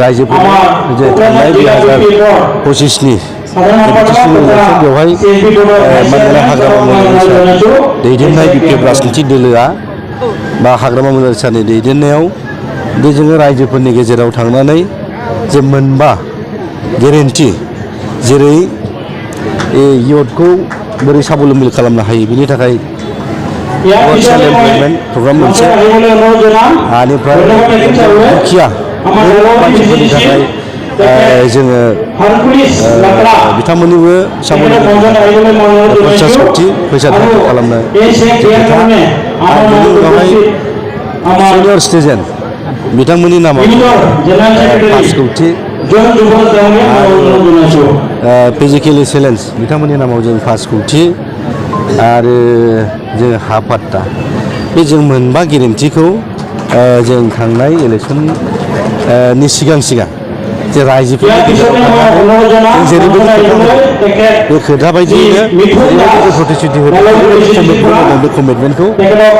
रायजोफोरनि जे थांनाय 2025नि बेवहाय मानगोनां हाग्रामा मोनसा दैदेननाय बिपिएफ राजनिथि दोलोआ बा हाग्रामा मोनसानि दैदेननायाव बे जोङो रायजोफोरनि गेजेराव थांनानै जे मोनबा गेरेन्टि जेरै इयुथखौ बोरै साबलम्बि खालामनो हायो बिनि थाखाय सेल्फ एमप्लयमेन्ट प्रग्राम मोनसे आनिफ्राय दुखिया मानसिफोरनि थाखाय जोङो बिथांमोननिबो साबलम्बि खरसा सक्ति फैसा थाखा खालामनो खोथा आरो बेनि उनावहाय सिनियर सिटिजेन बिथांमोननि नामाव 5 कौटि फिजिकेलि चेलेन्ज बिथांमोननि नामाव जों 5 कौटि आरो जों हा पाट्टा बे जों मोनबा गेरेन्टिखौ जों थांनाय इलेक्सननि सिगां जे रायजोफोरनि गेजेराव थांनानै जेरैबायदि बे खोथा बायदियैनो प्रतिश्रुति होदों बे कमिटमेन्टखौ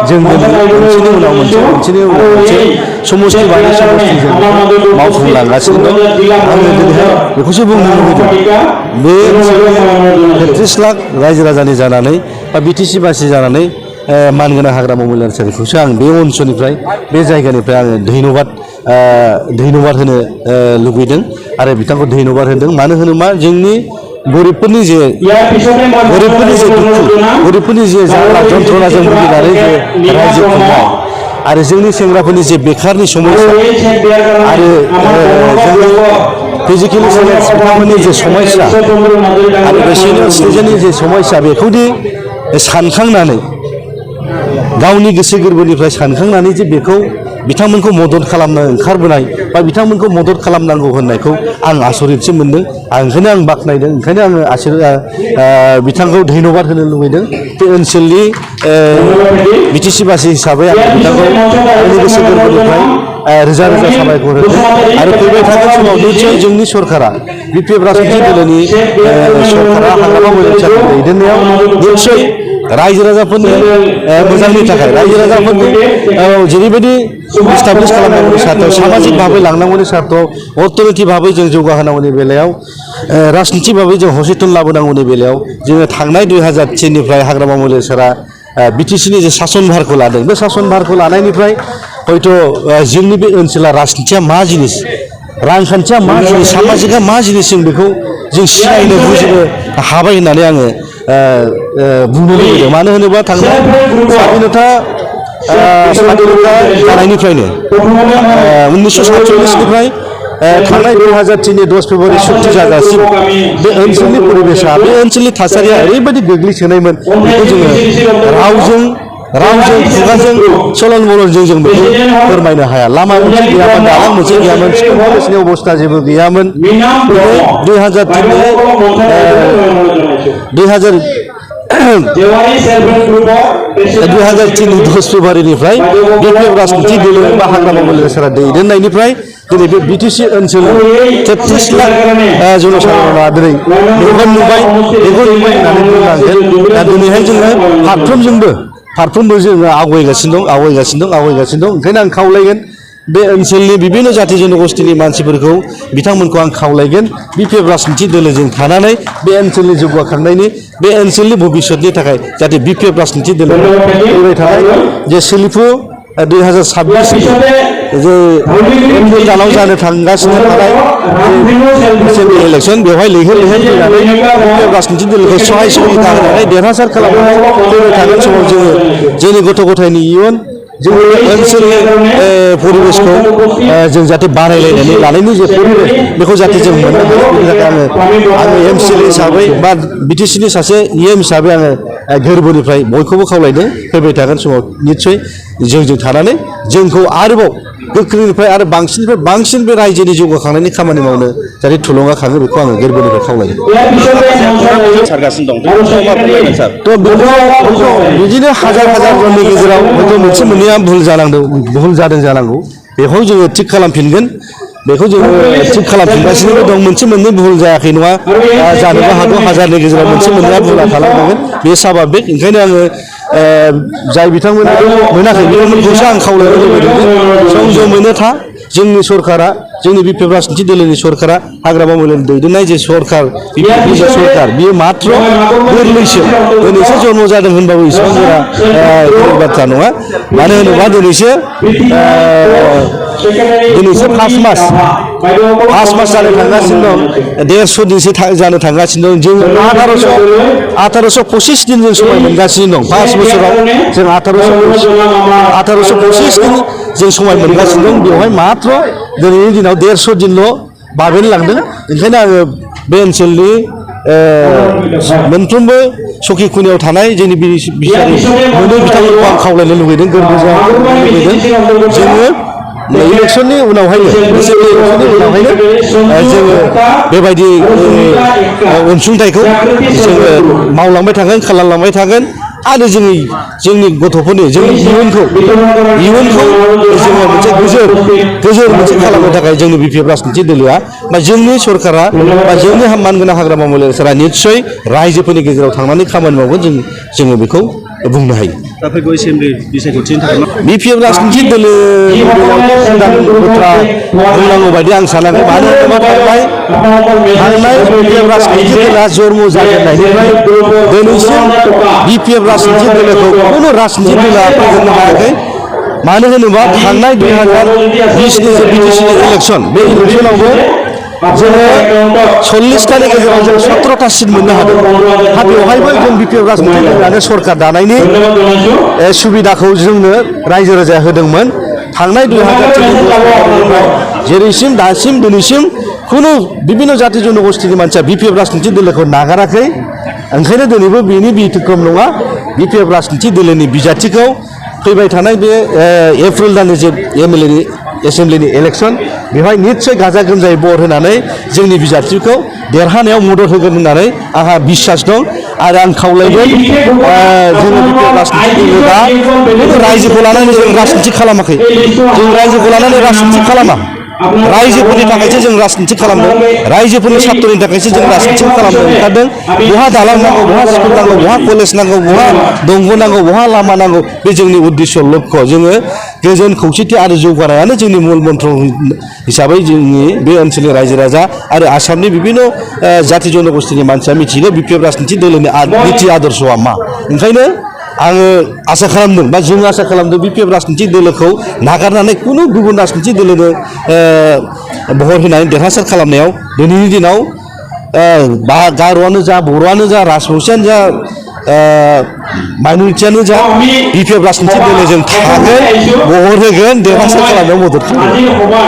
जों मोनसेनि उनाव मोनसे समष्टि बायदि समष्टि जों मावफुंलांगासिनो दं आङो दिनैहाय बेखौसो बुंनो लुबैदों बे 33 लाख रायजो राजानि जानानै बा बिटिसि बासि जानानै मानगोनां हाग्रामा मोनसानिखौसो आं बे ओनसोलनिफ्राय बे जायगानिफ्राय आङो धन्यबाद होनो लुबैदों आरो बिथांखौ धन्यबाद होदों मानो होनोबा जोंनि गरिबफोरनि जे दुखु गरिबफोरनि जे जारला जन्थ्रनाजों भुगिनानै जे रायजो खुंनाय आरो जोंनि सेंग्राफोरनि जे बेखारनि समस्या आरो जोंनि फिजिकेलि चेलेन्ज बिथांमोननि जे समस्या आरो बे सिनियर सिटिजेननि जे समस्या बेखौदि सानखांनानै गावनि गोसो गोरबोनिफ्राय सानखांनानै जे बेखौ बिथांमोनखौ मदद खालामनो ओंखारबोनाय बा बिथांमोनखौ मदद खालामनांगौ होननायखौ आं आसरितसो मोनदों ओंखायनो आं बाख्नायदों ओंखायनो आङो बिथांखौ धन्यबाद होनो लुबैदों बे ओनसोलनि बिटिसि बासि हिसाबै आं बिथांखौ आंनि गोसो गोरबोनिफ्राय रोजा रोजा साबायखर होदों आरो फैबाय थानाय समाव निश्चय जोंनि सरकारा बिपिएफ राजनिथि दोलोनि सरकारा हाग्रामा मोनसाखौ दैदेननायाव निश्चय रायजो राजाफोरनि मोजांनि थाखाय रायजो राजाफोरखौ जेरैबायदि इस्टाब्लिश खालामनांगौनि सार्थआव सामाजिक भाबै लांनांगौनि सार्थआव अर्थनैतिक भाबै जों जौगाहोनांगौनि बेलायाव राजनिथि भाबै जों हसेतन लाबोनांगौनि बेलायाव जोङो थांनाय 2003निफ्राय हाग्रामा मोनसारा बिटिसिनि जे सासन भारखौ लादों बे सासन भारखौ लानायनिफ्राय हयथ' जोंनि बे ओनसोला राजनिथिया मा जिनिस रांखान्थिया मा जिनिस सामाजिकआ मा जिनिस जों बेखौ जों सिनायनो बुजिनो हाबाय होननानै आङो बुंनो लुबैदों मानो होनोबा थांनाय स्वाधीनता जानायनिफ्रायनो 1947निफ्राय थांनाय 2003नि 10 फेब्रुवारि सुक्ति जाजासिम बे ओनसोलनि परिबेसा बे ओनसोलनि थासारिया ओरैबायदि गोग्लैसोनायमोन बेखौ जोङो रावजों खुगाजों सलन बलनजों जों बेखौ फोरमायनो हाया लामा मोनसे गैयामोन दालां मोनसे गैयामोन स्कुल कलेजनि अबस्था जेबो गैयामोन 2003नि 10 फेब्रुवारिनिफ्राय बिपिएफ राजनिथि दोलो बा हाग्रामा मोनसारा दैदेननायनिफ्राय दिनै बे बिटिसि ओनसोलाव 33 लाख जनसाधारणा दिनै मेगन नुबाय होननानै बुंनांगोन दा दिनैहाय जोङो फारफ्रोमबो जोङो आवगायगासिनो दं ओंखायनो आं खावलायगोन बे ओनसोलनि बिभिन्न जाति जनगोष्ठीनि मानसिफोरखौ बिथांमोनखौ आं खावलायगोन बिपिएफ राजनिथि दोलोजों थानानै बे ओनसोलनि जौगाखांनायनि बे ओनसोलनि भबिष्यतनि थाखाय जाहाथे बिपिएफ राजनिथि दोलो फैबाय थानाय जे सोलिफु 2026 जे एप्रिल दानाव जानो थांगासिनो थानाय एसेम्बलि इलेक्सन बेवहाय लैहोर फैनानै बिपिएफ राजनिथि दोलोखौ सहाय सुबिदा होनानै देरहासार खालामनानै फैबाय थागोन समाव जोङो जोंनि गथ' गथायनि इयुन जोंनि ओनसोलनि परिबेसखौ जों जाहाथे बानायलायनानै लानायनि जे परिबेस बेखौ जाहाथे जों मोननो हायो बेनि थाखाय आङो एमसिएलए हिसाबै बा बिटिसिनि सासे इएम हिसाबै आङो गोरबोनिफ्राय बयखौबो खावलायदों फैबाय थागोन समाव निस्सय जोंजों थानानै जोंखौ आरोबाव गोख्रोंनिफ्राय आरो बांसिननिफ्राय बांसिन बे रायजोनि जौगाखांनायनि खामानि मावनो जाहाथे थुलुंगाखाङो बेखौ आङो गोरबोनिफ्राय खावलायदों बिदिनो हाजार जननि गेजेराव हयथ' मोनसे मोननैया भुल जादों जानांगौ बेखौ जोङो थिग खालामफिनगोन बेखौ जोङो थिग खालामफिनगासिनो दं मोनसे मोननै भुल जायाखै नङा जानोबो हागौ हाजारनि गेजेराव मोनसे मोननैया भुला थालांगोन बे स्वाभाबिक ओंखायनो आङो जाय बिथांमोना मोनाखै बिथांमोनखौसो आं खावलायनो लुबैदों सम मोनो था जोंनि सरकारा जोंनि बिपिएफ राजनिति दोलोनि सरकारा हाग्रामा महिलानि दैदेननाय जे सरकार बिपिएफनि जे सरकार बियो मात्र गोरलैसो दिनैसो जन्म जादों होनबाबो इसेबां गोरा गोरलै बाथ्रा नङा मानो होनोबा दिनैसो फार्स्ट मास जानो थांगासिनो दं 150 दिनसो जानो थांगासिनो दं जों 1825 दिन जों समाय मोनगासिनो दं 5 बोसोराव जों 1825 दिन जों समाय मोनगासिनो दं बेवहाय मात्र दिनैनि दिनाव 150 दिनल' बाबेन लांदों ओंखायनो आङो बे ओनसोलनि मोनफ्रोमबो सखि खुनियाव थानाय जोंनि बिसारि मोनै बिथांमोनखौ आं खावलायनो लुबैदों गोरबो जानो लुबैदों जोङो इलेक्सननि उनावहायनो जोङो बेबायदि अनसुंथाइखौ जोङो मावलांबाय थागोन खालामलांबाय थागोन आरो जोंनि गथ'फोरनि जोंनि इयुनखौ जोङो मोनसे गोजोर मोनसे खालामनो थाखाय जोंनि बिपिएफ राजनिति दोलोआ बा जोंनि सरकारा बा जोंनि मानगोनां हाग्रामा महिला सोरा निस्सय रायजोफोरनि गेजेराव थांनानै खामानि मावगोन जोङो बेखौ बुंनो हायो बिपिएफ राजनिति दोलो बाथ्रा बुंनांगौ बायदि आं सानाखै मानो होनोबा थांनाय बिपिएफ राजनिति दोलोआ जन्म जाजेननायनिफ्राय दिनैसिम बिपिएफ राजनिति दोलोखौ खुनु राजनिति दोलोआ फोजोबनो हायाखै मानो होनोबा थांनाय 2020 नि बिटिसिनि इलेक्सन बे इलेक्सनावबो जोङो 40तानि गेजेराव जों 17ता सिट मोननो हादों बेवहायबो जों बिपिएफ राजनिति दोलोआनो सरकार दानायनि सुबिदाखौ जोंनो रायजो राजाया होदोंमोन थांनाय 2013 जेरैसिम दासिम दिनैसिम खुनु बिभिन्न जाति जनगोष्ठीनि मानसिया बिपिएफ राजनिति दोलोखौ नागाराखै ओंखायनो दिनैबो बेनि बिथिक्रम नङा बिपिएफ राजनिति दोलोनि बिजाथिखौ फैबाय थानाय बे एप्रिल दाननि जे एमएलए एसेम्बलिनि इलेक्सन बेवहाय निस्सय गाजा गोमजायै भट होनानै जोंनि बिजाथिखौ देरहानायाव मदद होगोन होननानै आंहा बिसास दं आरो आं खावलायगोन जोङो बिपिएफ राजनिति दोलोआ रायजोखौ लानानै जों राजनिति खालामाखै जों रायजोखौ लानानै राजनिति खालामा रायजोफोरनि थाखायसो जों राजनिति खालामदों रायजोफोरनि सार्टनि थाखायसो जों राजनिति खालामनो ओंखारदों बहा दालां नांगौ बहा स्कुल नांगौ बहा कलेज नांगौ बहा दंग नांगौ बहा लामा नांगौ बे जोंनि उद्देश्य लक्ष्य जोङो गोजोन खौसेथि आरो जौगानायानो जोंनि मुल मन्त्र हिसाबै जोंनि बे ओनसोलनि रायजो राजा आरो आसामनि बिभिन्न जाति जनगोष्ठीनि मानसिया मिथिगौ बिपिएफ राजनिति दोलोनि नीति आदर्शआ मा ओंखायनो आङो आसा खालामदों बा जों आसा खालामदों बिपिएफ राजनिति दोलोखौ नागारनानै खुनु गुबुन राजनिति दोलोनो भट होनानै देरहासार खालामनायाव दिनैनि दिनाव गार'आनो जा बर'आनो जा राजबंसियानो जा माइन'रिटियानो जा बिपिएफ राजनिति दोलोजों थागोन भट होगोन देरहासार खालामनायाव मदद खालामगोन